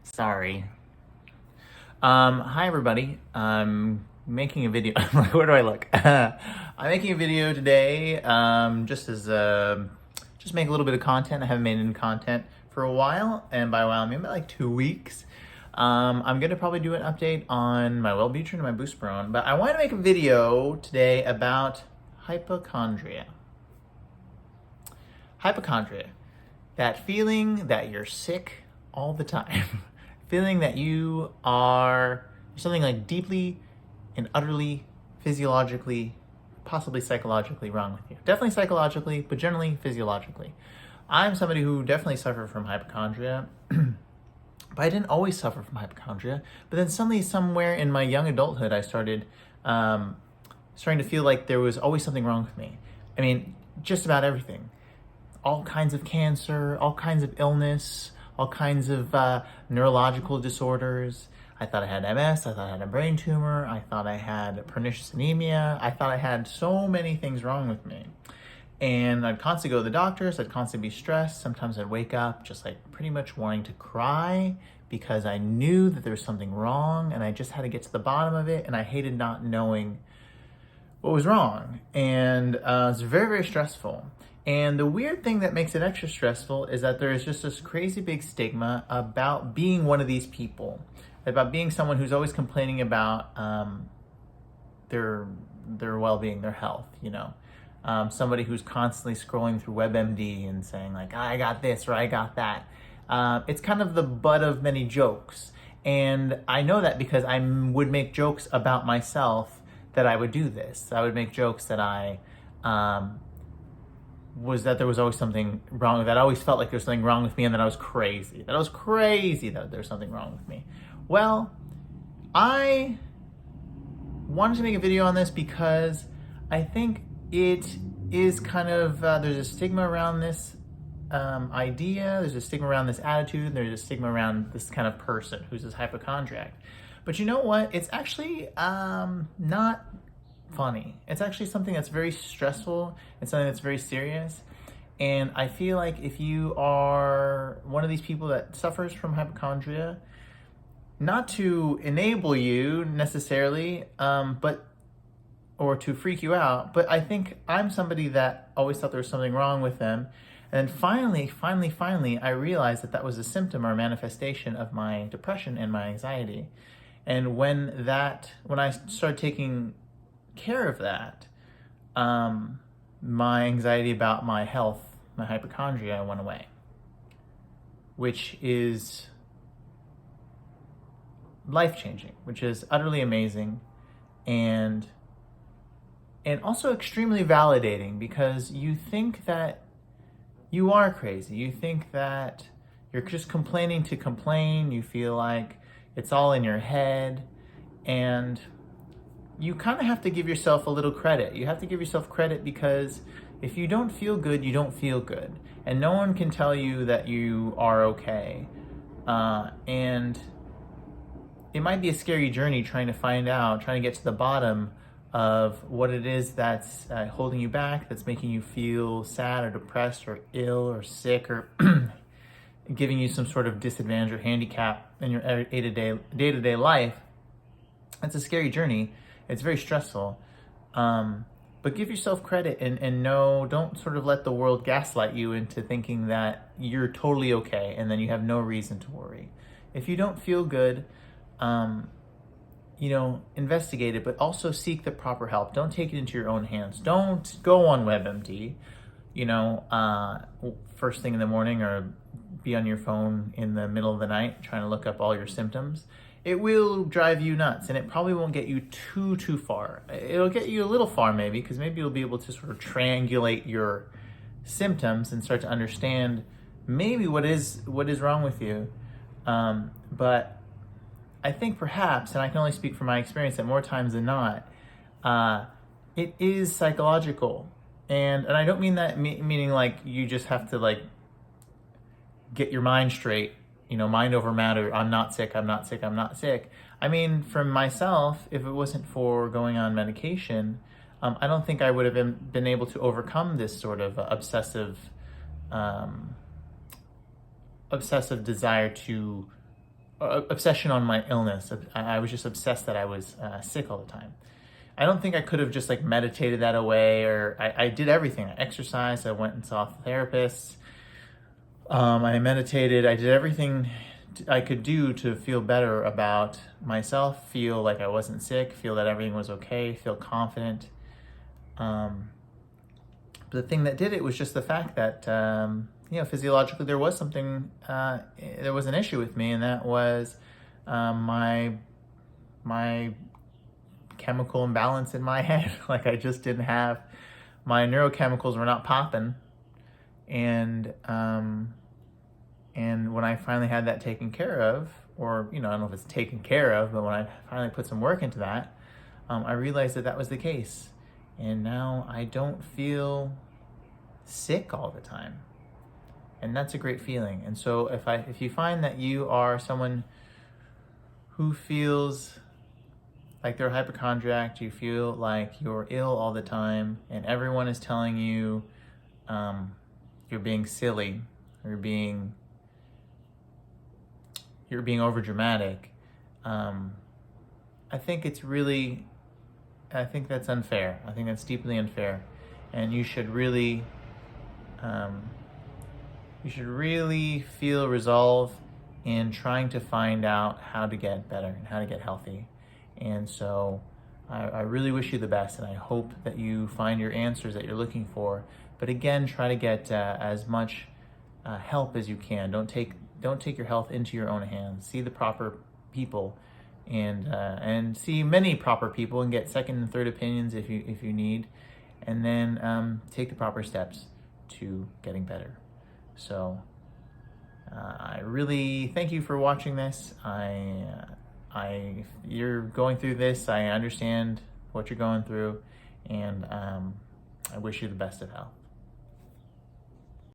Sorry. Hi everybody. I'm making a video. Where do I look? I'm making a video today, just make a little bit of content. I haven't made any content for a while, and by a while I mean about like 2 weeks. I'm gonna probably do an update on my Wellbutrin and my Boosterone, but I want to make a video today about hypochondria. Hypochondria. That feeling that you're sick all the time. Feeling that you are something like deeply and utterly physiologically, possibly psychologically wrong with you. Definitely psychologically, but generally physiologically. I'm somebody who definitely suffered from hypochondria, but I didn't always suffer from hypochondria. But then suddenly, somewhere in my young adulthood, I started starting to feel like there was always something wrong with me. I mean, just about everything. All kinds of cancer, all kinds of illness, all kinds of neurological disorders. I thought I had MS, I thought I had a brain tumor, I thought I had pernicious anemia, I thought I had so many things wrong with me. And I'd constantly go to the doctors, I'd constantly be stressed. Sometimes I'd wake up just like pretty much wanting to cry because I knew that there was something wrong and I just had to get to the bottom of it, and I hated not knowing what was wrong. And it was very, very stressful. And the weird thing that makes it extra stressful is that there is just this crazy big stigma about being one of these people, about being someone who's always complaining about their well-being, their health, you know. Somebody who's constantly scrolling through WebMD and saying like, I got this or I got that. It's kind of the butt of many jokes. And I know that because I would make jokes about myself that I would do this. I would make jokes that there was always something wrong, that I always felt like there was something wrong with me and that I was crazy. That there was something wrong with me. Well, I wanted to make a video on this because I think it is kind of, there's a stigma around this idea, there's a stigma around this attitude, there's a stigma around this kind of person who's this hypochondriac. But you know what? It's actually not funny. It's actually something that's very stressful. It's something that's very serious. And I feel like if you are one of these people that suffers from hypochondria, not to enable you necessarily, or to freak you out, but I think I'm somebody that always thought there was something wrong with them. And finally, I realized that that was a symptom or a manifestation of my depression and my anxiety. And when I started taking care of that, my anxiety about my health, my hypochondria, went away, which is life-changing, which is utterly amazing, and also extremely validating, because you think that you are crazy. You think that you're just complaining to complain. You feel like it's all in your head, and you kind of have to give yourself a little credit. You have to give yourself credit because if you don't feel good, you don't feel good. And no one can tell you that you are okay. And it might be a scary journey trying to get to the bottom of what it is that's holding you back, that's making you feel sad or depressed or ill or sick, or giving you some sort of disadvantage or handicap in your day-to-day life. It's a scary journey. It's very stressful, but give yourself credit and don't sort of let the world gaslight you into thinking that you're totally okay and then you have no reason to worry. If you don't feel good, investigate it, but also seek the proper help. Don't take it into your own hands. Don't go on WebMD, first thing in the morning, or be on your phone in the middle of the night trying to look up all your symptoms. It will drive you nuts, and it probably won't get you too far. It'll get you a little far maybe, because maybe you'll be able to sort of triangulate your symptoms and start to understand maybe what is wrong with you. But I think perhaps, and I can only speak from my experience, that more times than not, it is psychological. And I don't mean that meaning like you just have to like get your mind straight, mind over matter. I'm not sick. I mean, for myself, if it wasn't for going on medication, I don't think I would have been able to overcome this sort of obsessive obsessive desire to, obsession on my illness. I was just obsessed that I was sick all the time. I don't think I could have just like meditated that away, or I did everything. I exercised, I went and saw therapists, I meditated, I did everything I could do to feel better about myself, feel like I wasn't sick, feel that everything was okay, feel confident. But the thing that did it was just the fact that, physiologically there was something, there was an issue with me, and that was my chemical imbalance in my head. Like I just didn't have, my neurochemicals were not popping. And when I finally had that taken care of, or, I don't know if it's taken care of, but when I finally put some work into that, I realized that that was the case. And now I don't feel sick all the time. And that's a great feeling. And so if you find that you are someone who feels like they're a hypochondriac, you feel like you're ill all the time, and everyone is telling you you're being silly, or you're being over dramatic, I think that's unfair. I think that's deeply unfair, and you should really feel resolve in trying to find out how to get better and how to get healthy. And so I really wish you the best, and I hope that you find your answers that you're looking for. But again, try to get as much help as you can. Don't take your health into your own hands. See the proper people, and see many proper people, and get second and third opinions if you need, and then take the proper steps to getting better. So I really thank you for watching this. You're going through this. I understand what you're going through, and I wish you the best of health.